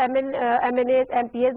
MNAs MPAs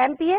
MPA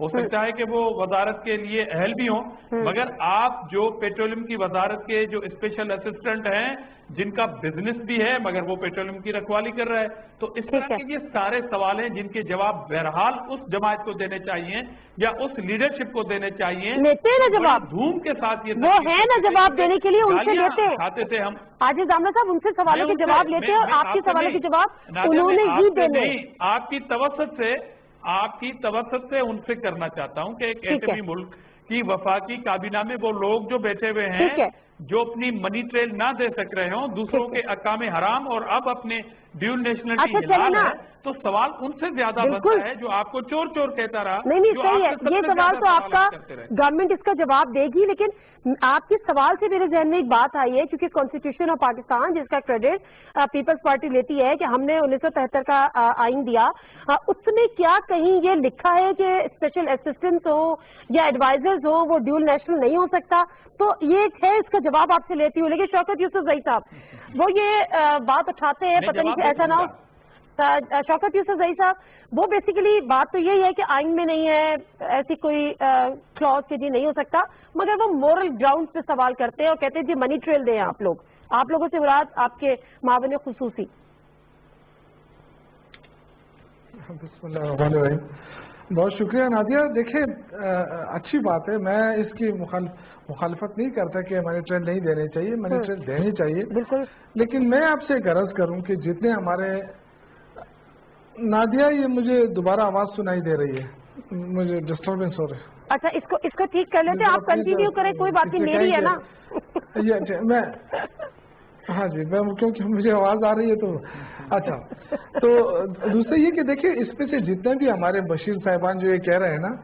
ہو سکتا ہے کہ وہ وزارت کے لیے اہل بھی ہوں، مگر آپ جو پیٹرولیم کی وزارت کے جو اسپیشل اسسٹنٹ ہیں جن کا بزنس بھی ہے مگر وہ پیٹرولیم کی رکھوالی کر رہا ہے، تو اس طرح کے یہ سارے سوال ہیں جن کے جواب بہرحال اس جماعت کو دینے چاہیے یا اس لیڈرشپ کو دینے چاہیے۔ لیتے ہیں نا جواب، دھوم کے ساتھ یہ وہ ہے نا جواب دینے کے لیے، ان سے لیتے ہیں۔ کھاتے تھے ہم عاجز دامنہ صاحب، ان سے سوالوں کے جواب لیتے ہیں اور آپ کے سوالوں کے جواب انہوں نے ہی دینے۔ آپ کی توسط سے ان سے کرنا چاہتا ہوں کہ ایک ایٹمی ملک کی وفاقی کابینہ میں وہ لوگ جو بیٹھے ہوئے ہیں جو اپنی منی ٹریل نہ دے سک رہے ہوں، دوسروں کے احکام حرام اور اب اپنے ڈیول نیشنلٹی حلال ہے، تو سوال ان سے زیادہ بنتا ہے جو آپ کو چور چور کہتا رہا۔ نہیں صحیح ہے، یہ سوال تو آپ کا گورنمنٹ اس کا جواب دے گی، لیکن آپ کے سوال سے میرے ذہن میں ایک بات آئی ہے، کیونکہ کانسٹیٹیوشن آف پاکستان جس کا کریڈٹ پیپلز پارٹی لیتی ہے کہ ہم نے 1973 کا آئین دیا، اس میں کیا کہیں یہ لکھا ہے کہ اسپیشل اسسٹنٹ ہو یا ایڈوائزرز ہو وہ ڈیول نیشنل نہیں ہو سکتا؟ تو یہ ایک ہے، اس کا جواب آپ سے لیتی ہوں۔ لیکن شوکت یوسف زئی صاحب وہ یہ بات اٹھاتے ہیں، پتہ نہیں ایسا نہ ہو۔ شوکت یوسف زئی صاحب وہ بیسیکلی بات تو یہی ہے کہ آئین میں نہیں ہے ایسی کوئی کلوز کہ جی نہیں ہو سکتا، مگر وہ مورل گراؤنڈ پہ سوال کرتے ہیں اور کہتے ہیں جی منی ٹریل دیں آپ لوگوں سے مراد آپ کے معاون خصوصی۔ بسم اللہ الرحمن الرحیم، بہت شکریہ نادیہ۔ دیکھیں اچھی بات ہے، میں اس کی مخالفت نہیں کرتا کہ منی ٹریل نہیں دینے چاہیے، منی ٹریل دینی چاہیے بالکل، لیکن میں آپ سے ایک عرض کروں کہ جتنے ہمارے نادیہ یہ مجھے دوبارہ آواز سنائی دے رہی ہے، مجھے ڈسٹربنس ہو رہا ہے۔ اچھا اس کو ٹھیک کر لیتے ہیں، آپ کنٹینیو کریں، کوئی بات نہیں، میری ہے نا۔ میں ہاں جی، میں کیونکہ مجھے آواز آ رہی ہے تو اچھا۔ تو دوسرا یہ کہ دیکھیں اس میں سے جتنے بھی ہمارے بشیر صاحبان جو یہ کہہ رہے ہیں نا،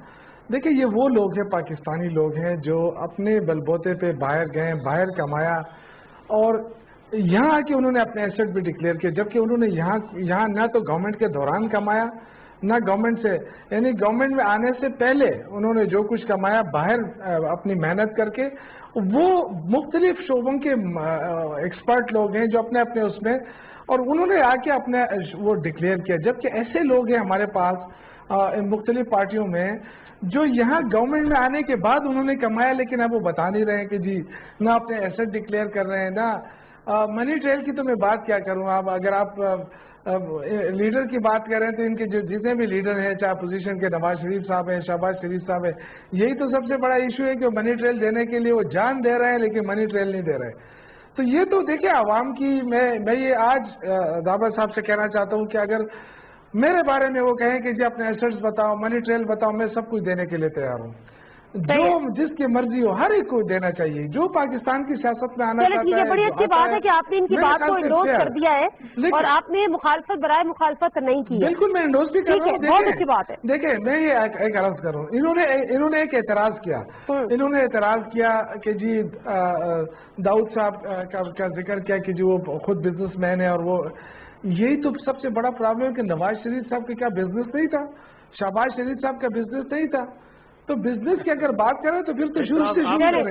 دیکھیں یہ وہ لوگ ہیں، پاکستانی لوگ ہیں جو اپنے بلبوتے پہ باہر گئے، باہر کمایا اور یہاں آ کے انہوں نے اپنے ایسٹ بھی ڈکلیئر کیے، جبکہ انہوں نے یہاں نہ تو گورنمنٹ کے دوران کمایا نہ گورنمنٹ سے، یعنی گورنمنٹ میں آنے سے پہلے انہوں نے جو کچھ کمایا باہر اپنی محنت کر کے، وہ مختلف شعبوں کے ایکسپرٹ لوگ ہیں جو اپنے اس میں، اور انہوں نے آ کے اپنے وہ ڈکلیئر کیا، جبکہ ایسے لوگ ہیں ہمارے پاس مختلف پارٹیوں میں جو یہاں گورنمنٹ میں آنے کے بعد انہوں نے کمایا، لیکن اب وہ بتا نہیں رہے ہیں کہ جی نہ اپنے ایسٹ ڈکلیئر کر رہے ہیں نہ منی ٹریل کی۔ تو میں بات کیا کروں، اگر آپ لیڈر کی بات کریں تو ان کے جو جتنے بھی لیڈر ہیں، چاہے اپوزیشن کے نواز شریف صاحب ہیں، شہباز شریف صاحب ہیں، یہی تو سب سے بڑا ایشو ہے کہ منی ٹریل دینے کے لیے وہ جان دے رہے ہیں لیکن منی ٹریل نہیں دے رہے۔ تو یہ تو دیکھیں عوام کی، میں یہ آج دابر صاحب سے کہنا چاہتا ہوں کہ اگر میرے بارے میں وہ کہیں کہ جی اپنے ایسٹس بتاؤ، منی ٹریل بتاؤ، میں سب کچھ دینے کے لیے تیار ہوں، جو جس کی مرضی ہو ہر ایک کو دینا چاہیے، جو پاکستان کی سیاست میں آنا چاہتا ہے۔ بڑی اچھی بات ہے کہ آپ نے ان کی بات کو انڈوز کر دیا ہے اور آپ نے مخالفت برائے مخالفت نہیں کی۔ بالکل میں انڈوز بھی کر رہا ہوں، بہت اچھی بات ہے۔ دیکھیں میں یہ ایک عرض کروں، انہوں نے ایک اعتراض کیا، انہوں نے اعتراض کیا کہ جی داؤد صاحب کا ذکر کیا کہ جی وہ خود بزنس مین ہے، اور وہ یہی تو سب سے بڑا پرابلم ہے کہ نواز شریف صاحب کا کیا بزنس نہیں تھا، شہباز شریف صاحب کا بزنس نہیں تھا، تو بزنس کی اگر بات کریں تو پھر تو شروع سے کریں،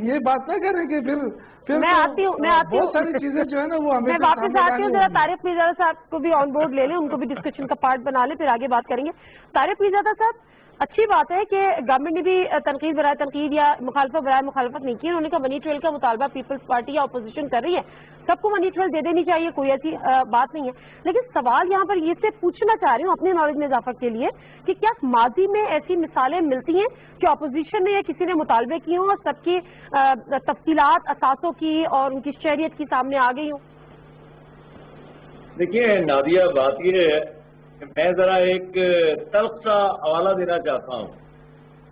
یہ بات نہ کریں کہ پھر میں آتی ہوں بہت ساری چیزیں جو ہے نا وہ ہمیں واپس آتی ہوں۔ ذرا طارق میرزادہ صاحب کو بھی آن بورڈ لے لیں، ان کو بھی ڈسکشن کا پارٹ بنا لیں، پھر آگے بات کریں گے۔ طارق میرزادہ صاحب، اچھی بات ہے کہ گورنمنٹ نے بھی تنقید برائے تنقید یا مخالفت برائے مخالفت نہیں کی، انہوں نے کہا منی ٹریل کا مطالبہ پیپلز پارٹی یا اپوزیشن کر رہی ہے، سب کو منی ٹریل دے دینی چاہیے، کوئی ایسی بات نہیں ہے۔ لیکن سوال یہاں پر یہ سے پوچھنا چاہ رہی ہوں اپنے نالج میں اضافہ کے لیے کہ کیا ماضی میں ایسی مثالیں ملتی ہیں کہ اپوزیشن نے یا کسی نے مطالبے کیے ہوں اور سب کی تفصیلات اثاثوں کی اور ان کی شہریت کی سامنے آ گئی ہوں؟ دیکھیے نادیہ، بات یہ ہے کہ میں ذرا ایک تلخ سا حوالہ دینا چاہتا ہوں،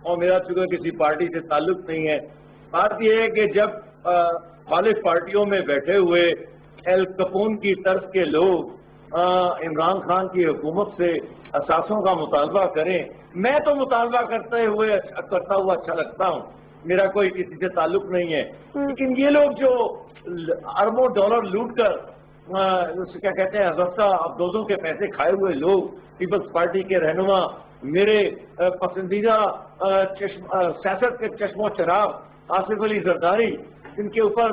اور میرا چونکہ کسی پارٹی سے تعلق نہیں ہے۔ بات یہ ہے کہ جب مخالف پارٹیوں میں بیٹھے ہوئے ایل کپون کی طرز کے لوگ عمران خان کی حکومت سے اثاثوں کا مطالبہ کریں، میں تو مطالبہ کرتا ہوا اچھا لگتا ہوں، میرا کوئی کسی سے تعلق نہیں ہے، لیکن یہ لوگ جو اربوں ڈالر لوٹ کر کیا کہتے ہیں ہفتہ افدوزوں کے پیسے کھائے ہوئے لوگ، پیپلز پارٹی کے رہنما، میرے پسندیدہ سیاست کے چشم و چراغ آصف علی زرداری، جن کے اوپر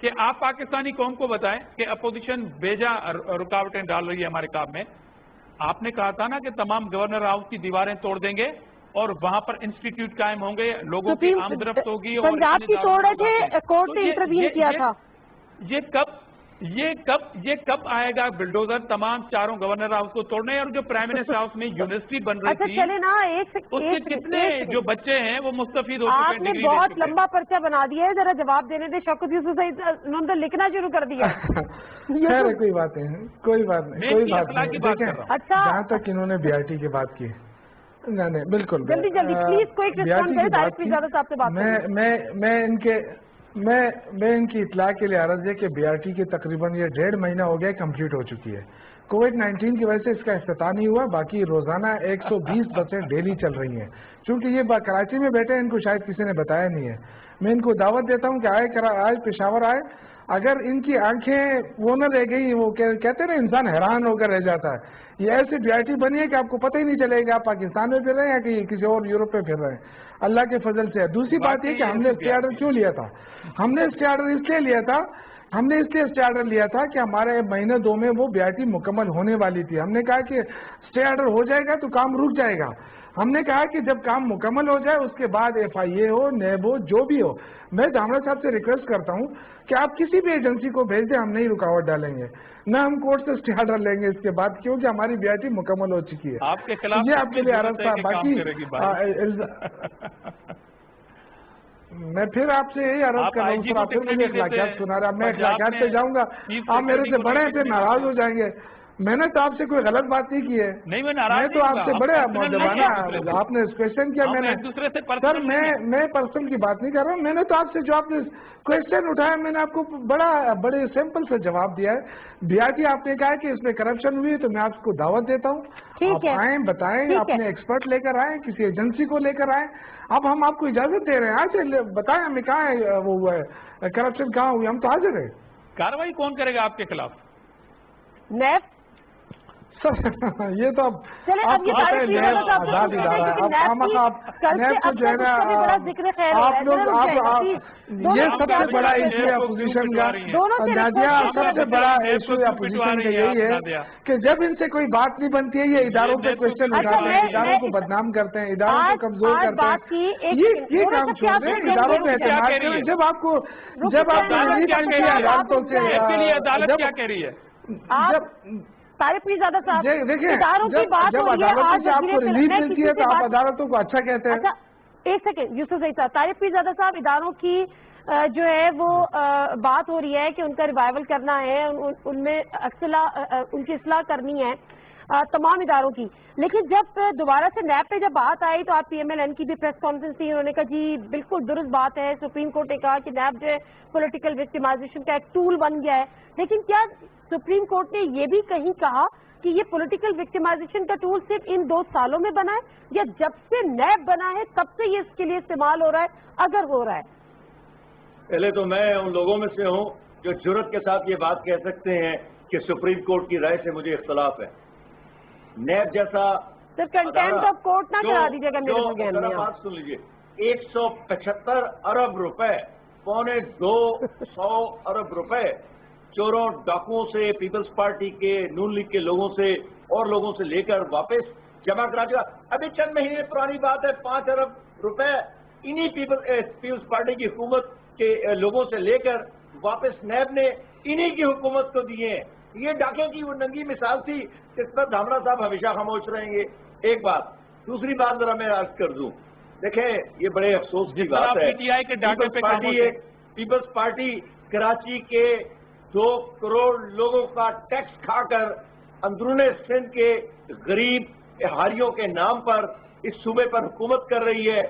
کہ آپ پاکستانی قوم کو بتائیں کہ اپوزیشن بیجا رکاوٹیں ڈال رہی ہے ہمارے کام میں. آپ نے کہا تھا نا کہ تمام گورنر ہاؤس کی دیواریں توڑ دیں گے اور وہاں پر انسٹیٹیوٹ قائم ہوں گے, لوگوں کی آمد رفت ہوگی. اور پنجاب کی توڑ رہے تھے, کورٹ نے انٹروین کیا تھا. یہ کب آئے گا بلڈوزر تمام چاروں گورنر ہاؤس کو توڑنے؟ اور جو پرائم منسٹر ہاؤس میں یونیورسٹی بن رہی تھی, چلے نا, اس کے کتنے جو بچے ہیں وہ مستفید ہو چکے ہیں؟ آپ نے بہت لمبا پرچہ بنا دیا ہے, ذرا جواب دینے دے. شوکت یوسف انہوں نے لکھنا شروع کر دیا. خیر کوئی بات نہیں, کوئی بات نہیں. اچھا, جہاں تک انہوں نے بی آر ٹی کی بات کی, نہیں بالکل جلدی پلیز کوئی رسپانس کرے. طارق پیرزادہ صاحب سے بات میں ان کی اطلاع کے لیے عرض ہے کہ بی آر ٹی کی تقریباً یہ 1.5 مہینہ ہو گیا کمپلیٹ ہو چکی ہے. کووڈ-19 کی وجہ سے اس کا افتتاح نہیں ہوا, باقی روزانہ 120 بسیں ڈیلی چل رہی ہیں. چونکہ یہ کراچی میں بیٹھے ہیں, ان کو شاید کسی نے بتایا نہیں ہے. میں ان کو دعوت دیتا ہوں کہ آئے پشاور آئے. اگر ان کی آنکھیں وہ نہ رہ گئی, وہ کہتے ہیں نا انسان حیران ہو کر رہ جاتا ہے, یہ ایسی بی آر ٹی بنی ہے کہ آپ کو پتہ ہی نہیں چلے گا آپ پاکستان میں پھر رہے ہیں یا کہ کسی اور یورپ میں پھر رہے ہیں, اللہ کے فضل سے. دوسری بات یہ کہ ہم نے اسٹے آرڈر کیوں لیا تھا؟ ہم نے اسٹے آرڈر اس لیے لیا تھا اسٹے آرڈر لیا تھا کہ ہمارے مہینے 2 میں وہ بی آر ٹی مکمل ہونے والی تھی. ہم نے کہا کہ اسٹے آرڈر ہو جائے گا تو کام رک جائے گا. ہم نے کہا کہ جب کام مکمل ہو جائے اس کے بعد ایف آئی اے ہو, نیب ہو, جو بھی ہو, میں دھامڑا صاحب سے ریکویسٹ کرتا ہوں کہ آپ کسی بھی ایجنسی کو بھیج دیں, ہم نہیں رکاوٹ ڈالیں گے, نہ ہم کورٹ سے اسٹے آرڈر لیں گے اس کے بعد, کیونکہ ہماری بی آر ٹی مکمل ہو چکی ہے. آپ کے خلاف یہ آپ کے لیے عرض تھا. باقی میں پھر آپ سے یہی عرض کر رہا ہوں, سر آپ پھر مجھے اخلاقیات سنا رہا. میں اخلاقیات پہ جاؤں گا, آپ میرے سے بڑے ہیں, پھر ناراض ہو جائیں گے. میں نے تو آپ سے کوئی غلط بات نہیں کی ہے, میں تو آپ سے بڑے مؤدبانہ, آپ نے کوشچن کیا, میں نے سر میں پرسن کی بات نہیں کر رہا ہوں. میں نے تو آپ سے جو آپ نے کوشچن اٹھایا میں نے آپ کو بڑے سمپل سے جواب دیا ہے. بی آر ٹی آپ نے کہا کہ اس میں کرپشن ہوئی تو میں آپ کو دعوت دیتا ہوں, آپ آئیں بتائیں, اپنے ایکسپرٹ لے کر آئیں, کسی ایجنسی کو لے کر آئیں. اب ہم آپ کو اجازت دے رہے ہیں, آج بتائیں ہمیں کہاں ہے وہ ہوا ہے کرپشن, کہاں ہوئی, ہم تو حاضر ہیں. کارروائی کون کرے گا آپ کے خلاف؟ نیب. یہ تو آپ کو پتہ ہے نیب آزاد ادارہ ہے. آپ نیب کو جو ہے نا, آپ لوگ یہ سب سے بڑا ایشو ہے اپوزیشن کا. نادیہ, سب سے بڑا ایشو اپوزیشن کا یہی ہے کہ جب ان سے کوئی بات نہیں بنتی ہے یہ اداروں پہ کوشچن اٹھاتے ہیں, اداروں کو بدنام کرتے ہیں, اداروں کو کمزور کرتے ہیں. یہ کام چھوڑ دیں, اداروں پہ اعتماد کریں. جب آپ کو عدالتوں سے عدالت کیا کہہ رہی ہے؟ طارق پیرزادہ صاحب, دیکھیں جب عدالتوں سے آپ کو ریلیف ملتی ہے تو آپ عدالتوں کو اچھا کہتے ہیں. ایک سیکنڈ یوسف زئی صاحب, طارق پیرزادہ صاحب, اداروں کی جو ہے وہ بات ہو رہی ہے کہ ان کا ریوائول کرنا ہے, ان میں ان کی اصلاح کرنی ہے تمام اداروں کی. لیکن جب دوبارہ سے نیب پہ جب بات آئی تو آپ پی ایم ایل این کی بھی پریس کانفرنس تھی, انہوں نے کہا جی بالکل درست بات ہے, سپریم کورٹ نے کہا کہ نیب جو ہے پولیٹیکل وکٹمائزیشن کا ایک ٹول بن گیا ہے. لیکن کیا سپریم کورٹ نے یہ بھی کہیں کہا کہ یہ پولیٹیکل وکٹمائزیشن کا ٹول صرف ان 2 سالوں میں بنا ہے, یا جب سے نیب بنا ہے تب سے یہ اس کے لیے استعمال ہو رہا ہے, اگر ہو رہا ہے؟ پہلے تو میں ان لوگوں میں سے ہوں جو جرأت کے ساتھ یہ بات کہہ سکتے ہیں کہ سپریم کورٹ کی رائے سے مجھے اختلاف ہے. نیب جیسا کنٹمپٹ آف کورٹ نہ کرا دیجیے گا میرے ذہن میں. بات سن لیجیے, 175 ارب روپے, 250 ارب روپے چوروں ڈاکوؤں سے, پیپلز پارٹی کے, نون لیگ کے لوگوں سے اور لوگوں سے لے کر واپس جمع کرا دیا. ابھی چند مہینے پرانی بات ہے, 5 ارب روپے انہی پیپلز پارٹی کی حکومت کے لوگوں سے لے کر واپس نیب نے انہی کی حکومت کو دیے ہیں. یہ ڈاکے کی وہ ننگی مثال تھی جس پر دھامڑا صاحب ہمیشہ خاموش رہیں گے. ایک بات. دوسری بات ذرا میں عرض کر دوں, دیکھیں یہ بڑے افسوس کی بات ہے, پیپلز پارٹی کراچی کے 2 کروڑ لوگوں کا ٹیکس کھا کر اندرون سندھ کے غریب اہالیوں کے نام پر اس صوبے پر حکومت کر رہی ہے,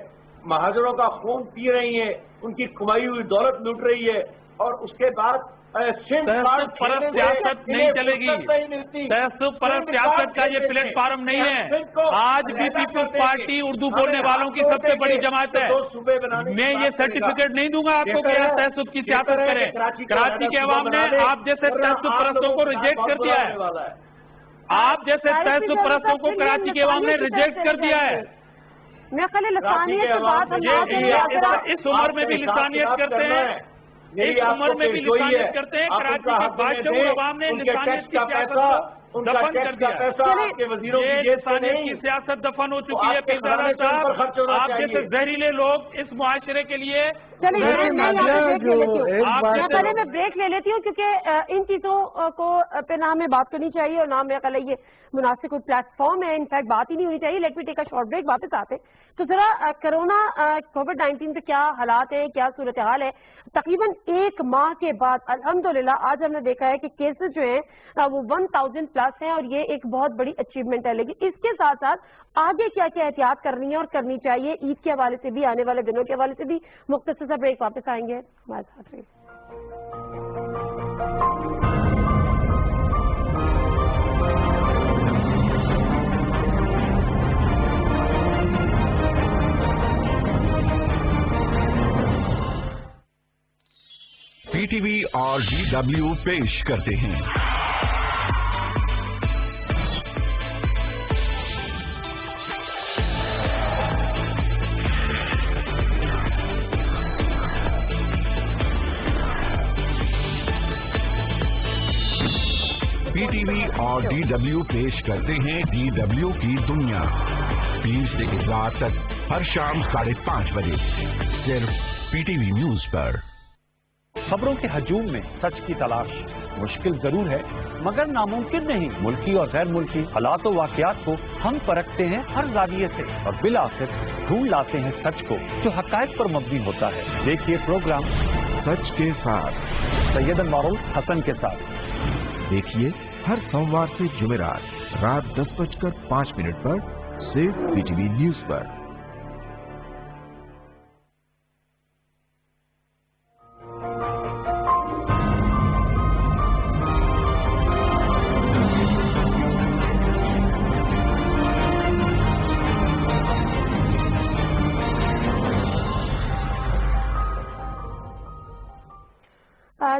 مہاجروں کا خون پی رہی ہے, ان کی کمائی ہوئی دولت لوٹ رہی ہے, اور اس کے بعد تعصب پرست سیاست نہیں چلے گی. تعصب پرست سیاست کا یہ پلیٹ فارم نہیں ہے. آج بھی پیپلز پارٹی اردو بولنے والوں کی سب سے بڑی جماعت ہے. میں یہ سرٹیفکیٹ نہیں دوں گا آپ کو کہ آپ تعصب کی سیاست کریں. کراچی کے عوام نے آپ جیسے تعصب پرستوں کو ریجیکٹ کر دیا ہے. آپ جیسے تعصب پرستوں کو کراچی کے عوام نے ریجیکٹ کر دیا ہے. میں خالی لسانیت سے بات اس عمر میں بھی لسانیت کرتے ہیں. میری اس آپ عمر کو میں بھی پیش گوئی ہے، لسانیت کرتے ہیں. آپ ان کراچی کا کے حق میں بادشاہ دیں، عوام نے ان کے لسانیت ٹیکس کی کا سیاست پیسہ، کو ان کا دفن کر ٹیکس کا دیا. پیسہ آپ کے وزیروں کی جیب سے لسانیت کی نہیں، سیاست دفن ہو تو چکی ہے. آپ کے پیزارا خزانے سے ان پر خرچ صاحب، ہونا آپ جیسے چاہیے. زہریلے لوگ اس معاشرے کے لیے چلیے لیکن میں یہاں پہ بریک لے لیتی ہوں. ایک آپ بات میں پہلے میں بریک لے لیتی ہوں کیونکہ ان چیزوں کو پہ نہ ہمیں بات کرنی چاہیے اور نہ میرا خیال ہے یہ مناسب کوئی پلیٹ فارم ہے. انفیکٹ بات ہی نہیں ہونی چاہیے. Let me take a short break. واپس آتے تو ذرا کرونا کووڈ-19 کے کیا حالات ہیں, کیا صورتحال ہے. تقریباً ایک ماہ کے بعد الحمدللہ آج ہم نے دیکھا ہے کہ کیسز جو ہیں وہ 1000 پلس ہیں اور یہ ایک بہت بڑی اچیومنٹ ہے. لیکن اس کے ساتھ ساتھ آگے کیا کیا احتیاط کرنی ہے اور کرنی چاہیے, عید کے حوالے سے بھی, آنے والے دنوں کے حوالے سے بھی. مختصر سا بریک, واپس آئیں گے ہمارے ساتھ رہیے. پی ٹی وی اور DW پیش کرتے ہیں پی ٹی وی اور DW پیش کرتے ہیں DW کی دنیا, پیر سے اتوار تک ہر شام 5:30 بجے صرف PTV نیوز پر. خبروں کے ہجوم میں سچ کی تلاش مشکل ضرور ہے مگر ناممکن نہیں. ملکی اور غیر ملکی حالات و واقعات کو ہم پرکھتے ہیں ہر زاویے سے اور بالآخر ڈھونڈ لاتے ہیں سچ کو جو حقائق پر مبنی ہوتا ہے. دیکھیے پروگرام سچ کے ساتھ سید المعروف حسن کے ساتھ. دیکھیے ہر سوموار سے جمعرات رات 10:05 پر صرف PTV نیوز پر.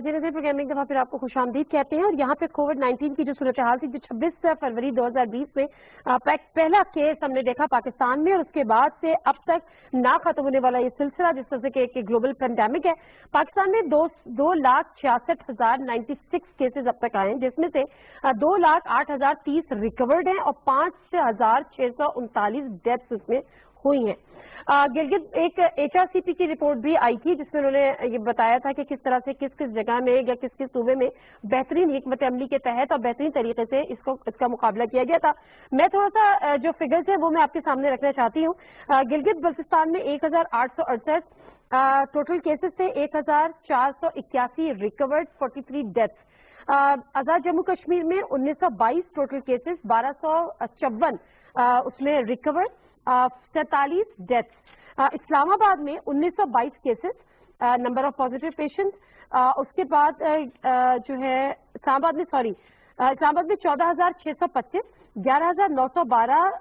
جی نظیر پروگرام ایک دفعہ پھر آپ کو خوش آمدید کہتے ہیں. اور یہاں پہ کووڈ-19 کی جو صورتحال تھی, جو 26 فروری 2020 میں پہلا کیس ہم نے دیکھا پاکستان میں, اور اس کے بعد سے اب تک نہ ختم ہونے والا یہ سلسلہ جس طرح سے کہ ایک گلوبل پینڈیمک ہے. پاکستان میں 2,66,096 کیسز اب تک آئے ہیں, جس میں سے 2,08,030 ریکورڈ ہیں اور 5,639 ڈیتھس اس میں ہوئی ہیں. گلگت ایک HRCP کی رپورٹ بھی آئی تھی جس میں انہوں نے یہ بتایا تھا کہ کس طرح سے کس کس جگہ میں یا کس کس صوبے میں بہترین حکمت عملی کے تحت اور بہترین طریقے سے اس کا مقابلہ کیا گیا تھا. میں تھوڑا سا جو فگرز ہیں وہ میں آپ کے سامنے رکھنا چاہتی ہوں. گلگت بلتستان میں 1,868 ٹوٹل کیسز تھے, 1,481 ریکورڈ, 43 ڈیتھس. آزاد جموں کشمیر میں 1922 ٹوٹل کیسز, 1,254 اس میں ریکورڈ, 47 ڈیتھس. اسلام آباد میں 1922 cases, number of positive patient. اس کے بعد جو ہے اسلام آباد میں 14,625, 11,912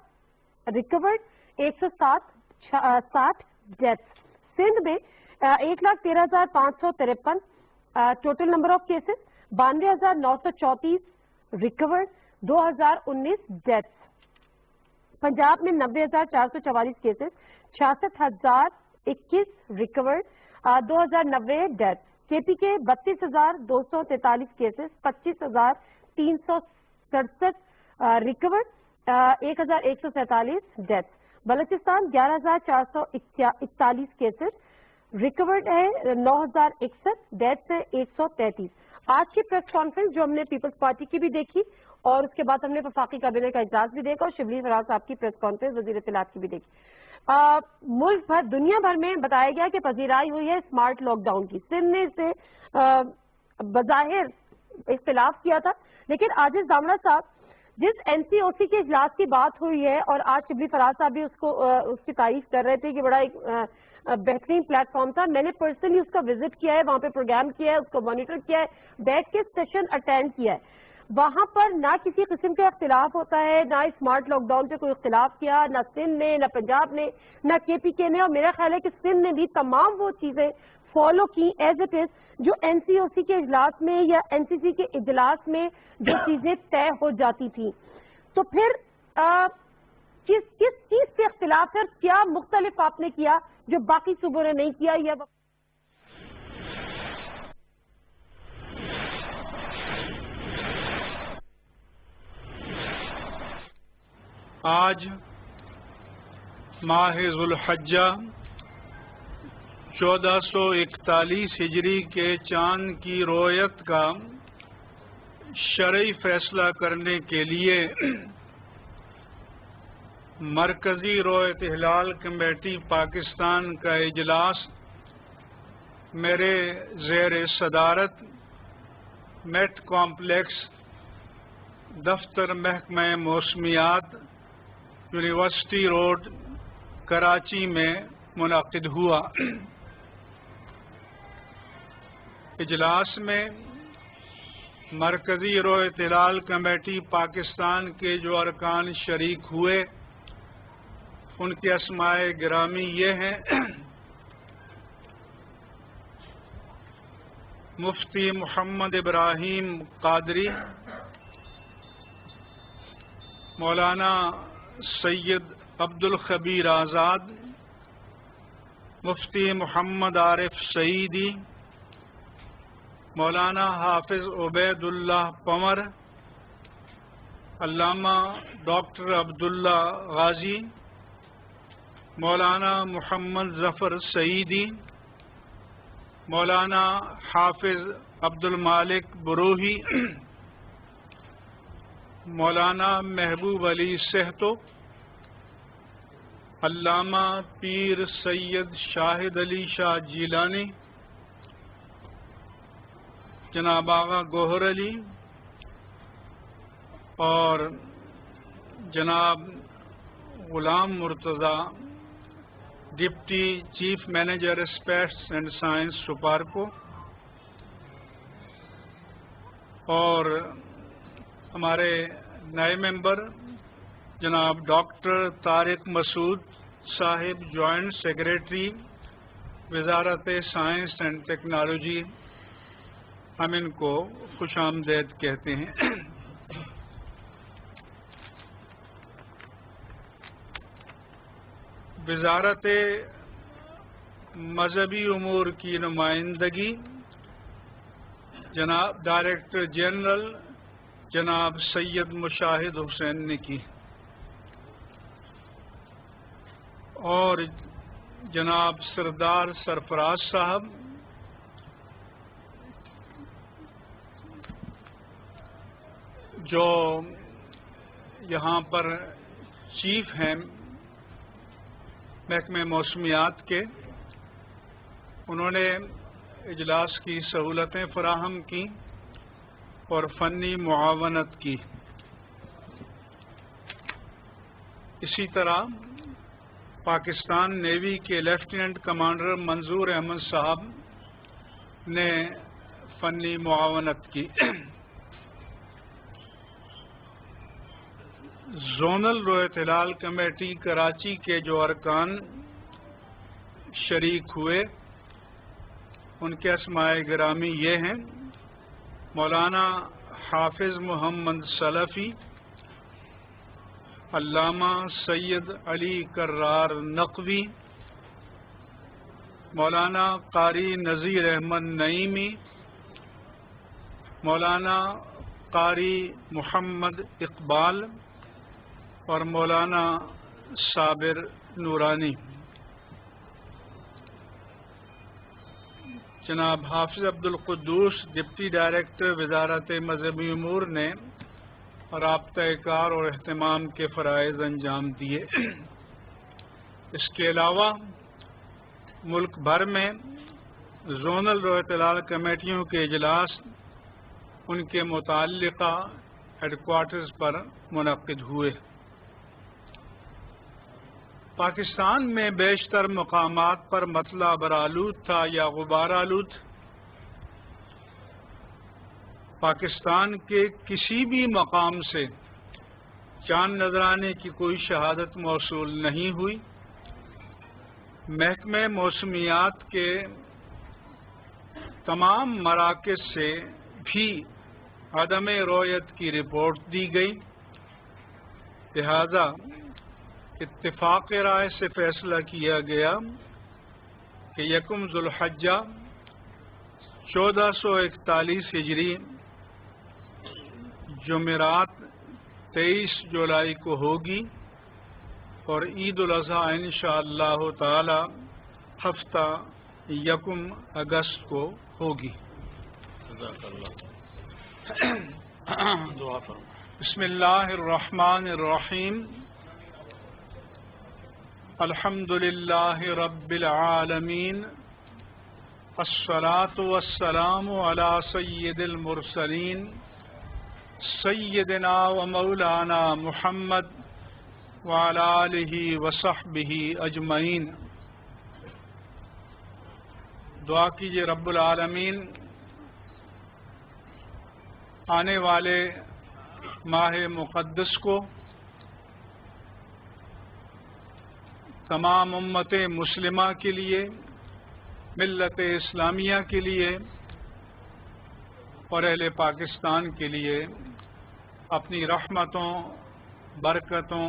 ریکورڈ, 160 ڈیتھس. سندھ میں 1,13,553 total number of cases, 92,934 recovered, 2,019 deaths. Punjab میں 90,444 کیسز, 66,021 ریکورڈ, 2,090 ڈیتھ. KP کے 32,243 cases, 25,367 recovered, 1,147 death. Balochistan 11,441 cases, recovered ہے 9,061, ڈیتھ ہے 133. آج کی پریس کانفرنس جو ہم نے پیپلز پارٹی کی بھی دیکھی اور اس کے بعد ہم نے وفاقی کابینہ کا اجلاس بھی دیکھا اور شبلی فراز صاحب کی پریس کانفرنس وزیر اطلاعات کی بھی دیکھی. ملک بھر دنیا بھر میں بتایا گیا کہ پذیرائی ہوئی ہے اسمارٹ لاک ڈاؤن کی. سندھ نے اسے بظاہر اختلاف کیا تھا, لیکن عاجز دامڑا صاحب جس NCOC کے اجلاس کی بات ہوئی ہے اور آج شبلی فراز صاحب بھی اس کی تعریف کر رہے تھے کہ بڑا ایک بہترین پلیٹ فارم تھا. میں نے پرسنلی اس کا وزٹ کیا ہے, وہاں پہ پروگرام کیا ہے, اس کو مانیٹر کیا ہے, بیٹھ کے سیشن اٹینڈ کیا ہے. وہاں پر نہ کسی قسم کا اختلاف ہوتا ہے, نہ اسمارٹ لاک ڈاؤن پہ کوئی اختلاف کیا, نہ سندھ نے, نہ پنجاب نے, نہ KPK نے. اور میرا خیال ہے کہ سندھ نے بھی تمام وہ چیزیں فالو کی ایز اٹ از جو NCOC کے اجلاس میں یا NCC کے اجلاس میں جو چیزیں طے ہو جاتی تھیں. تو پھر کس چیز سے اختلاف ہے, کیا مختلف آپ نے کیا جو باقی صوبوں نے نہیں کیا, یا آج ماہ ذوالحجہ 1441 ہجری کے چاند کی رویت کا شرعی فیصلہ کرنے کے لیے مرکزی رویت ہلال کمیٹی پاکستان کا اجلاس میرے زیر صدارت میٹ کمپلیکس دفتر محکمہ موسمیات یونیورسٹی روڈ کراچی میں منعقد ہوا۔ اجلاس میں مرکزی رویت ہلال کمیٹی پاکستان کے جو ارکان شریک ہوئے ان کے اسماء گرامی یہ ہیں: مفتی محمد ابراہیم قادری، مولانا سید عبد الخبیر آزاد، مفتی محمد عارف سعیدی، مولانا حافظ عبید اللہ پمر، علامہ ڈاکٹر عبداللہ غازی، مولانا محمد ظفر سعیدی، مولانا حافظ عبد المالک بروہی، مولانا محبوب علی سہتو، علامہ پیر سید شاہد علی شاہ جیلانی، جناب آغا گوہر علی اور جناب Ghulam Murtaza, deputy chief manager space and science SUPARCO, اور ہمارے نئے ممبر جناب ڈاکٹر طارق مسعود صاحب، جوائنٹ سیکریٹری وزارت سائنس اینڈ ٹیکنالوجی، ہم ان کو خوش آمدید کہتے ہیں۔ وزارت مذہبی امور کی نمائندگی جناب ڈائریکٹر جنرل جناب سید مشاہد حسین نے کی، اور جناب سردار سرفراز صاحب جو یہاں پر چیف ہیں محکمہ موسمیات کے، انہوں نے اجلاس کی سہولتیں فراہم کی اور فنی معاونت کی۔ اسی طرح پاکستان نیوی کے لیفٹیننٹ کمانڈر منظور احمد صاحب نے فنی معاونت کی۔ زونل رویت ہلال کمیٹی کراچی کے جو ارکان شریک ہوئے ان کے اسماء گرامی یہ ہیں: مولانا حافظ محمد سلفی، علامہ سید علی کرار نقوی، مولانا قاری نذیر احمد نعیمی، مولانا قاری محمد اقبال اور مولانا صابر نورانی۔ جناب حافظ عبد القدوس ڈپٹی ڈائریکٹر وزارت مذہبی امور نے رابطہ کار اور اہتمام کے فرائض انجام دیے۔ اس کے علاوہ ملک بھر میں زونل رویت ہلال کمیٹیوں کے اجلاس ان کے متعلقہ ہیڈ کوارٹرز پر منعقد ہوئے۔ پاکستان میں بیشتر مقامات پر مطلع برآلود تھا یا غبار آلود؟ پاکستان کے کسی بھی مقام سے چاند نظر آنے کی کوئی شہادت موصول نہیں ہوئی۔ محکمہ موسمیات کے تمام مراکز سے بھی عدم رؤیت کی رپورٹ دی گئی، لہذا اتفاق رائے سے فیصلہ کیا گیا کہ 1 ذوالحجہ 1441 ہجری جمعرات 23 جولائی کو ہوگی، اور عید الاضحیٰ انشاءاللہ تعالی ہفتہ 1 اگست کو ہوگی. دعا فرمائیں. بسم اللہ الرحمن الرحیم. الحمد للہ رب العالمین. الصلاة والسلام علی سید المرسلین سیدنا و مولانا محمد وعلی آلہ وصحبہ اجمعین. دعا کیجئے رب العالمین آنے والے ماہ مقدس کو تمام امت مسلمہ کے لیے، ملت اسلامیہ کے لیے اور اہل پاکستان کے لیے اپنی رحمتوں، برکتوں،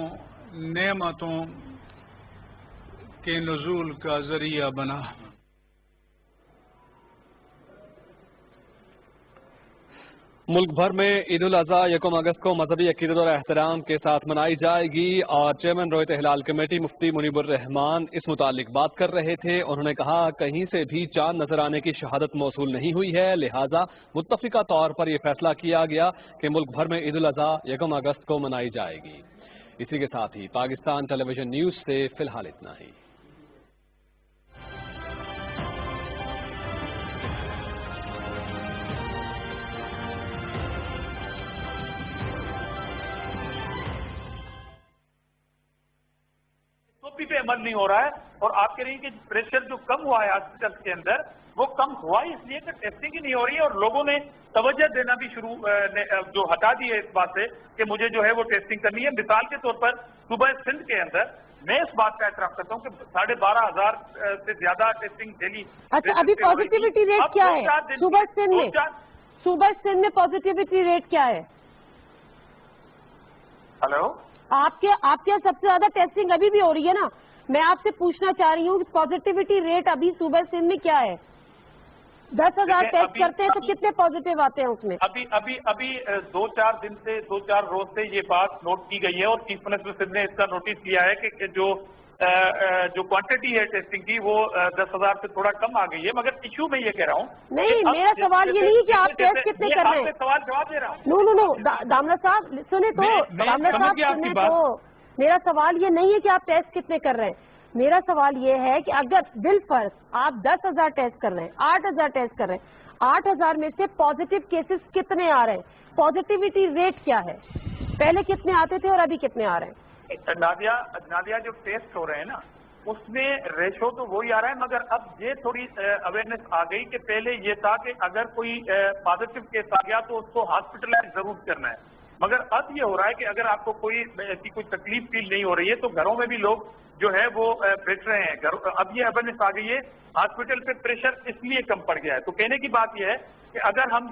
نعمتوں کے نزول کا ذریعہ بنا. ملک بھر میں عید الاضحیٰ 1 اگست کو مذہبی عقیدت اور احترام کے ساتھ منائی جائے گی، اور چیئرمین رویت ہلال کمیٹی مفتی منیب الرحمان اس متعلق بات کر رہے تھے. انہوں نے کہا کہیں سے بھی چاند نظر آنے کی شہادت موصول نہیں ہوئی ہے، لہٰذا متفقہ طور پر یہ فیصلہ کیا گیا کہ ملک بھر میں عید الاضحیٰ 1 اگست کو منائی جائے گی. اسی کے ساتھ ہی پاکستان ٹیلی ویژن نیوز سے فی الحال اتنا ہی. پہ عمل نہیں ہو رہا ہے، اور آپ کہہ رہی ہیں کہ پریشر جو کم ہوا ہے ہاسپٹل کے اندر وہ کم ہوا اس لیے کہ ٹیسٹنگ ہی نہیں ہو رہی ہے، اور لوگوں نے توجہ دینا بھی جو ہٹا دی ہے اس بات سے کہ مجھے جو ہے وہ ٹیسٹنگ کرنی ہے. مثال کے طور پر صوبہ سندھ کے اندر میں اس بات کا اعتراف کرتا ہوں کہ 12,500 سے زیادہ ٹیسٹنگ ڈیلی. اچھا، ابھی پازیٹیوٹی ریٹ کیا ہے صوبہ سندھ میں؟ صوبہ سندھ میں پازیٹیوٹی ریٹ کیا ہے؟ ہلو، آپ کے سب سے زیادہ ٹیسٹنگ ابھی بھی ہو رہی ہے نا؟ میں آپ سے پوچھنا چاہ رہی ہوں کہ پازیٹیوٹی ریٹ ابھی صوبہ سندھ میں کیا ہے؟ 10,000 ٹیسٹ کرتے ہیں تو کتنے پازیٹیو آتے ہیں اس میں؟ ابھی 2-4 دن سے 2-4 روز سے یہ بات نوٹ کی گئی ہے، اور چیف منسٹر صاحب نے اس کا نوٹس کیا ہے کہ جو کوانٹٹی ہے ٹیسٹنگ کی وہ 10,000 سے تھوڑا کم آ گئی ہے. مگر ایشو میں یہ کہہ رہا ہوں نہیں، میرا سوال یہ نہیں کہ آپ ٹیسٹ کتنے کر رہے ہیں. سوال جواب دے رہا ہوں. نو داملہ صاحب سنیں تو، داملہ صاحب سنیں تو، میرا سوال یہ نہیں ہے کہ آپ ٹیسٹ کتنے کر رہے ہیں. میرا سوال یہ ہے کہ اگر بالفرض آپ 10,000 ٹیسٹ کر رہے ہیں، 8,000 ٹیسٹ کر رہے ہیں، 8,000 میں سے پازیٹیو کیسز کتنے آ رہے ہیں؟ پازیٹیوٹی ریٹ کیا ہے؟ پہلے کتنے آتے تھے اور ابھی کتنے آ رہے ہیں؟ نادیہ جو ٹیسٹ ہو رہے ہیں نا اس میں ریشو تو وہی آ رہا ہے، مگر اب یہ تھوڑی اویئرنیس آ گئی کہ پہلے یہ تھا کہ اگر کوئی پازیٹیو کیس آ گیا تو اس کو ہاسپٹلائز ضرور کرنا ہے. مگر اب یہ ہو رہا ہے کہ اگر آپ کو کوئی ایسی کوئی تکلیف فیل نہیں ہو رہی ہے تو گھروں میں بھی لوگ جو ہے وہ بیٹھ رہے ہیں. اب یہ اویئرنیس آ گئی ہے، ہاسپٹل پہ پریشر اس لیے کم پڑ گیا ہے. تو کہنے کی بات یہ ہے کہ اگر ہم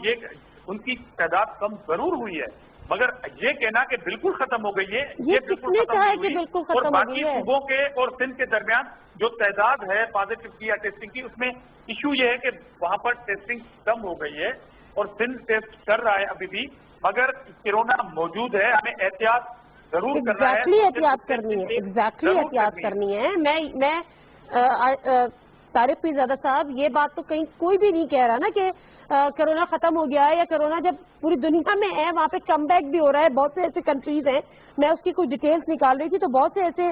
ان کی تعداد کم ضرور ہوئی ہے، مگر یہ کہنا کہ بالکل ختم ہو گئی ہے یہ بالکل ختم ہوئی ہے. اور باقی صوبوں کے اور سندھ کے درمیان جو تعداد ہے پازیٹیو کی یا ٹیسٹنگ کی، اس میں ایشو یہ ہے کہ وہاں پر ٹیسٹنگ کم ہو گئی ہے اور سندھ ٹیسٹ کر رہا ہے ابھی بھی، مگر کورونا موجود ہے. ہمیں احتیاط ضرور کرنا ہے. احتیاط کرنی ہے. میں طارق پیرزادہ صاحب یہ بات تو کہیں کوئی بھی نہیں کہہ رہا نا کہ کرونا ختم ہو گیا ہے، یا کرونا جب پوری دنیا میں ہے وہاں پہ کم بیک بھی ہو رہا ہے. بہت سے ایسے کنٹریز ہیں، میں اس کی کچھ ڈیٹیلز نکال رہی تھی، تو بہت سے ایسے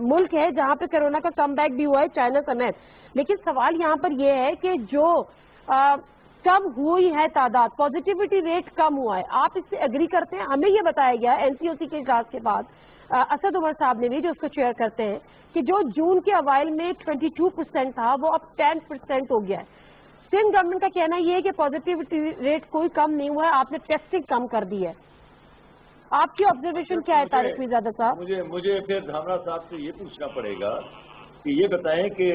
ملک ہے جہاں پہ کرونا کا کم بیک بھی ہوا ہے، چائنا سمیت. لیکن سوال یہاں پر یہ ہے کہ جو کم ہوئی ہے تعداد، پازیٹیوٹی ریٹ کم ہوا ہے، آپ اس سے اگری کرتے ہیں؟ ہمیں یہ بتایا گیا این سی او سی کے اجلاس کے بعد اسد عمر صاحب نے بھی، جو اس کو چیئر کرتے ہیں، کہ جو جون کے اوائل میں 22% تھا وہ اب 10% ہو گیا ہے. سندھ گورنمنٹ کا کہنا یہ ہے کہ پازیٹیوٹی ریٹ کوئی کم نہیں ہوا ہے، آپ نے ٹیسٹنگ کم کر دی ہے. آپ کی آبزرویشن کیا ہے طارق پیرزادہ صاحب؟ مجھے پھر دھامرا صاحب سے یہ پوچھنا پڑے گا کہ یہ بتائیں کہ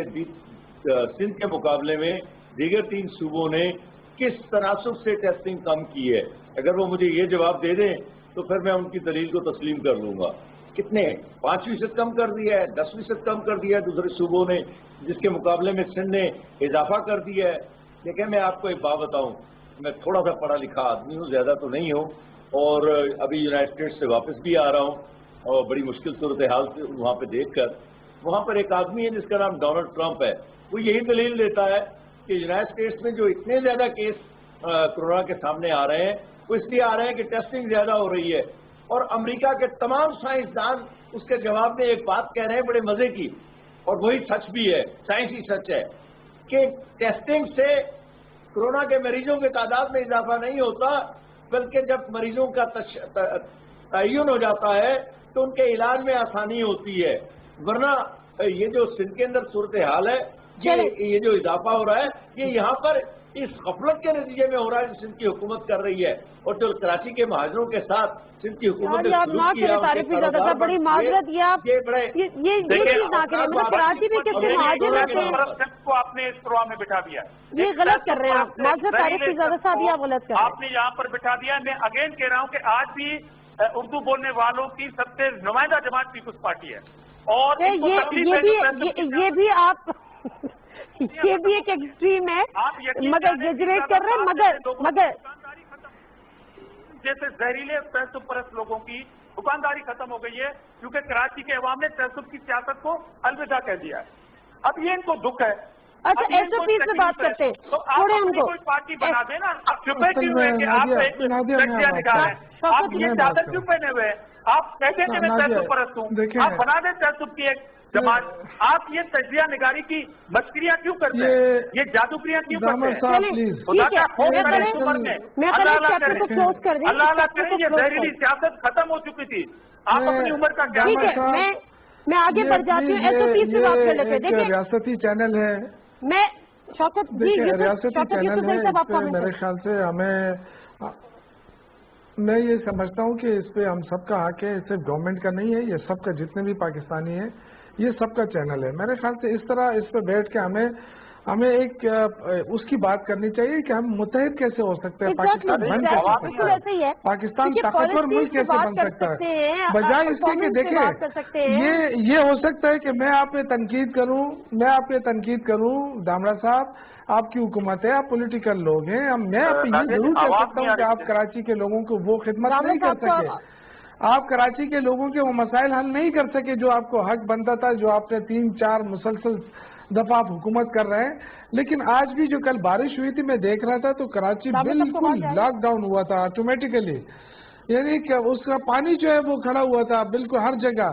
سندھ کے مقابلے میں دیگر 3 صوبوں نے کس تناسب سے ٹیسٹنگ کم کی ہے. اگر وہ مجھے یہ جواب دے دیں تو پھر میں ان کی دلیل کو تسلیم کر لوں گا. کتنے 5% کم کر دیا ہے، 10% کم کر دیا ہے دوسرے صوبوں نے، جس کے مقابلے میں سندھ نے اضافہ کر دیا ہے. دیکھیں میں آپ کو ایک بات بتاؤں، میں تھوڑا سا پڑھا لکھا آدمی ہوں، زیادہ تو نہیں ہوں، اور ابھی یونائٹڈ اسٹیٹس سے واپس بھی آ رہا ہوں. اور بڑی مشکل صورتحال سے وہاں پہ دیکھ کر، وہاں پر ایک آدمی ہے جس کا نام ڈونلڈ ٹرمپ ہے، وہ یہی دلیل دیتا ہے کہ یونائٹڈ اسٹیٹس میں جو اتنے زیادہ کیس کورونا کے سامنے آ رہے ہیں وہ اس لیے آ رہے ہیں کہ ٹیسٹنگ زیادہ ہو رہی ہے. اور امریکہ کے تمام سائنسدان اس کے جواب میں ایک بات کہہ رہے ہیں بڑے مزے کی، اور وہی سچ بھی ہے، سائنسی سچ ہے، کہ ٹیسٹنگ سے کورونا کے مریضوں کی تعداد میں اضافہ نہیں ہوتا، بلکہ جب مریضوں کا تعین ہو جاتا ہے تو ان کے علاج میں آسانی ہوتی ہے. ورنہ یہ جو سندھ کے اندر صورتحال ہے، یہ جو اضافہ ہو رہا ہے، یہ یہاں پر اس غفلت کے نتیجے میں ہو رہا ہے جو سندھ کی حکومت کر رہی ہے، اور جو کراچی کے مہاجروں کے ساتھ سندھ کی حکومت نے سلوک کیا. بڑی معذرت یہ چیز نہ کریں، مطلب کراچی میں کس کے مہاجر رہتے ہیں کو آپ نے اس پروگرام میں بٹھا دیا، یہ غلط کر رہے ہیں آپ. معذرت طارق پیرزادہ صاحب یہ غلط کر رہے ہیں، آپ نے یہاں پر بٹھا دیا. میں اگین کہہ رہا ہوں کہ آج بھی اردو بولنے والوں کی سب سے نمائندہ جماعت پیپلز پارٹی ہے، اور یہ بھی آپ یہ بھی ایک ایکسٹریم ہے، مگر گریجویٹ کر رہے ہیں، مگر جیسے زہریلے تعصب پرست لوگوں کی دکانداری ختم ہو گئی ہے، کیونکہ کراچی کے عوام نے تعصب کی سیاست کو الوداع کہہ دیا ہے. اب یہ ان کو دکھ ہے. اچھا ایس او پی سے بات کرتے ہیں، تو آپ اپنی کوئی پارٹی بنا دینا. اب چھپے کیوں ہوئے کہ آپ ایک تجزیہ نگار ہیں، آپ یہ چادر کیوں پہنے ہوئے ہیں؟ آپ کہتے ہیں کہ میں تعصب پرست ہوں، آپ بنا دیں تعصب کی ایک جماعت. آپ یہ تجزیہ نگاری کی مشکریاں کیوں کرتے ہیں؟ یہ جادوگریاں کیوں کرتے ہیں؟ خدا کا خوف کریں اس عمر میں. اللہ کریں یہ زہریلی سیاست ختم ہو چکی تھی. آپ اپنی عمر کا کیا میں آگے بڑھ جاتی ہوں. ایس او پی سے بات کر لیتے ہیں. ریاستی چینل ہے، میں شوکت جی ریاستی چینل ہے، اس پہ میرے خیال سے میں یہ سمجھتا ہوں کہ اس پہ ہم سب کا حق ہے، صرف گورنمنٹ کا نہیں ہے، یہ سب کا، جتنے بھی پاکستانی ہیں یہ سب کا چینل ہے. میرے خیال سے اس طرح اس پہ بیٹھ کے ہمیں ایک اس کی بات کرنی چاہیے کہ ہم متحد کیسے ہو سکتے ہیں، پاکستان بن کیسے سکتا ہے، پاکستان طاقتور ملک کیسے بن سکتا ہے، بجائے اس کے کہ دیکھیں یہ ہو سکتا ہے کہ میں آپ پہ تنقید کروں دامڑا صاحب، آپ کی حکومت ہے، آپ پولیٹیکل لوگ ہیں، میں آپ پہ یہ ضرور کہہ سکتا ہوں کہ آپ کراچی کے لوگوں کو وہ خدمت نہیں کر سکے، آپ کراچی کے لوگوں کے وہ مسائل حل نہیں کر سکے جو آپ کو حق بنتا تھا، جو آپ نے 3-4 مسلسل دفعہ آپ حکومت کر رہے ہیں. لیکن آج بھی جو کل بارش ہوئی تھی میں دیکھ رہا تھا تو کراچی بالکل لاک ڈاؤن ہوا تھا آٹومیٹیکلی، یعنی کہ اس کا پانی جو ہے وہ کھڑا ہوا تھا بالکل ہر جگہ.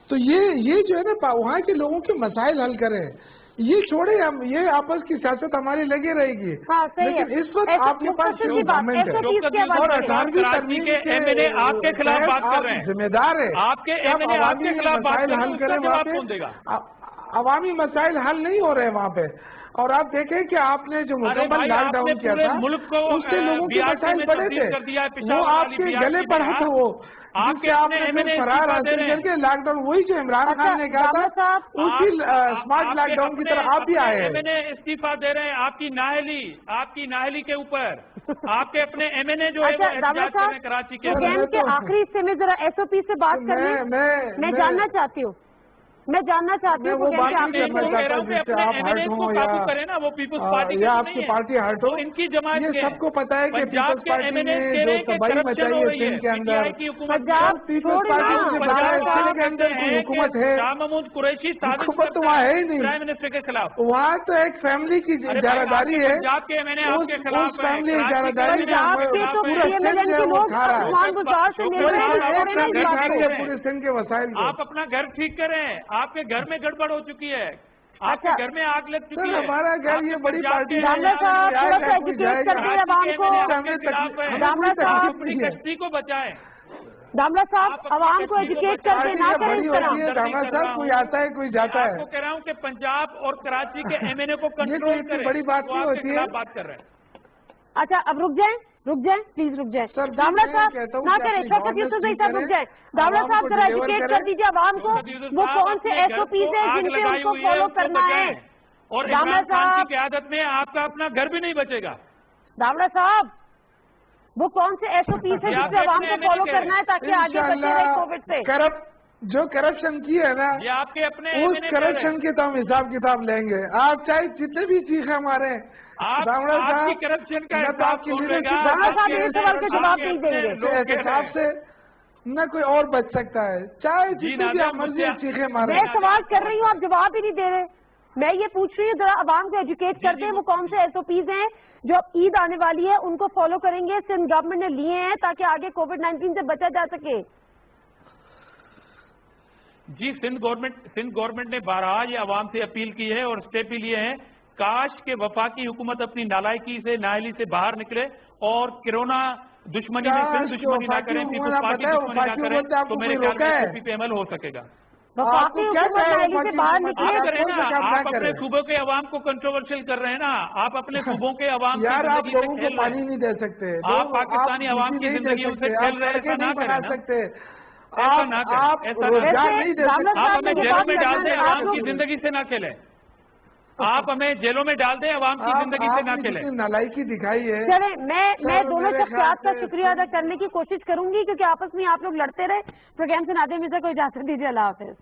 تو یہ جو ہے نا وہاں کے لوگوں کے مسائل حل کریں، یہ چھوڑے، ہم یہ آپس کی سیاست ہماری لگی رہے گی. لیکن اس وقت آپ کے پاس جو گورنمنٹ ہے اور اٹھارہویں ترمیم کے آپ کے خلاف بات کر رہے ہیں، ذمہ دار ہے، آپ کے ایم این اے آپ کے خلاف مسائل حل کریں. وہاں پہ عوامی مسائل حل نہیں ہو رہے وہاں پہ. اور آپ دیکھیں کہ آپ نے جو مکمل لاک ڈاؤن کیا تھا اس سے لوگوں کے مسائل بڑے تھے، وہ آپ کے گلے پر ہاتھ ہو جس سے آپ نے فرار حاصل کر کے لاک ڈاؤن، وہی جو عمران خان نے کہا تھا اسی اسمارٹ لاک ڈاؤن کی طرح آپ بھی آئے ہیں. ایم این اے استعفیٰ دے رہے ہیں آپ کی نااہلی کے اوپر. آپ کے اپنے ایم این اے جو ہے وہ احتجاج کر رہے ہیں کراچی کے آخری حصے میں ذرا ایس او پی سے بات کریں، میں جاننا چاہتی ہوں وہ بات نہیں کرنا چاہتا جس سے آپ ہرٹ ہوں یا آپ کی پارٹی ہرٹ ہو. یہ سب کو پتا ہے کہ پیپلز پارٹی نے جو تباہی مچائی ہے سندھ کے اندر، پیپلز پارٹی سے بتایا سندھ کے اندر کوئی حکومت ہے، حکومت تو وہاں ہے ہی نہیں. وہاں تو ایک فیملی کی اجارہ داری ہے، اس فیملی اجارہ داری پورا سندھ ہے وہ کھا رہا ہے پورے سندھ کے وسائل کو. آپ اپنا گھر ٹھیک کریں، آپ کے گھر میں گڑبڑ ہو چکی ہے، آپ کے گھر میں آگ لگ چکی ہے. ہمارا گھر یہ بڑی پارٹی اپنی کشتی کو بچائیں. دامڑا صاحب عوام کو ایجوکیٹ کر کے نہ کریں اس طرح. دامڑا صاحب کوئی آتا ہے کوئی جاتا ہے. آپ کو کہہ رہا ہوں کہ پنجاب اور کراچی کے ایم این اے کو کنٹرول کریں، بڑی بات نہیں ہوتی ہے. بات کر رہے ہیں. اچھا اب رک جائیں پلیز رک جائیں. دامڑا صاحب نہ کریں، شوکت یوسف صاحب رک جائیں. دامڑا صاحب ذرا ایجوکیٹ کر دیجیے عوام کو وہ کون سے ایس او پیز ہیں جن سے ان کو فالو کرنا ہے. اور عمران خان کی قیادت میں آپ کا اپنا گھر بھی نہیں بچے گا. دامڑا صاحب وہ کون سے ایس او پیز ہیں جن سے عوام کو فالو کرنا ہے تاکہ آگے بچے رہے کووڈ سے. جو کرپشن کی ہے نا یہ آپ کے اپنے اس کرپشن کے تو ہم حساب کتاب لیں گے. آپ چاہے جتنے بھی چیخیں مارے دامڑا صاحب کرپشن کا دامڑا صاحب ایک سوال کے جواب نہیں دیں گے. احتساب سے نہ کوئی اور بچ سکتا ہے، چاہے جتنی بھی آپ مرضی چیخیں ماریں. میں سوال کر رہی ہوں، آپ جواب ہی نہیں دے رہے. میں یہ پوچھ رہی ہوں ذرا عوام کو ایجوکیٹ کر دیں، وہ کون سے ایس او پیز ہیں جو اب عید آنے والی ہے ان کو فالو کریں گے، سندھ گورنمنٹ نے لیے ہیں تاکہ آگے کووڈ-19 سے بچا جا سکے. جی سندھ گورنمنٹ نے بارہا یہ عوام سے اپیل کی ہے اور اسٹیپ بھی لیے ہیں. کاش کہ وفاقی حکومت اپنی نالائکی سے نااہلی سے باہر نکلے اور کرونا دشمنی میں صرف دشمنی نہ کریں، پیپلز پارٹی دشمنی نہ کریں، تو میرے خیال میں ایس پی پہ عمل ہو سکے گا. وفاقی حکومت نااہلی سے باہر نکلے. آپ اپنے صوبوں کے عوام کو کنٹروورشل کر رہے ہیں نا، آپ اپنے صوبوں کے عوام کی آپ زندگی لوگوں سے کو پانی نہیں دے سکتے، آپ پاکستانی عوام کی زندگی سے کھیل رہے، ایسا نہ کریں نا. آپ روزگار نہیں دے سکتے. آپ ہمیں جیلوں میں ڈال دیں، عوام کی زندگی سے نہ کھیلیں. آپ ہمیں جیلوں میں ڈال دیں، عوام کی زندگی سے نہ کھیلیں. نالائکی دکھائی ہے. چلیں میں دونوں شخصیات کا شکریہ ادا کرنے کی کوشش کروں گی کیونکہ آپس میں آپ لوگ لڑتے رہے. پروگرام سے نادیہ مرزا کو اجازت دیجیے. اللہ حافظ.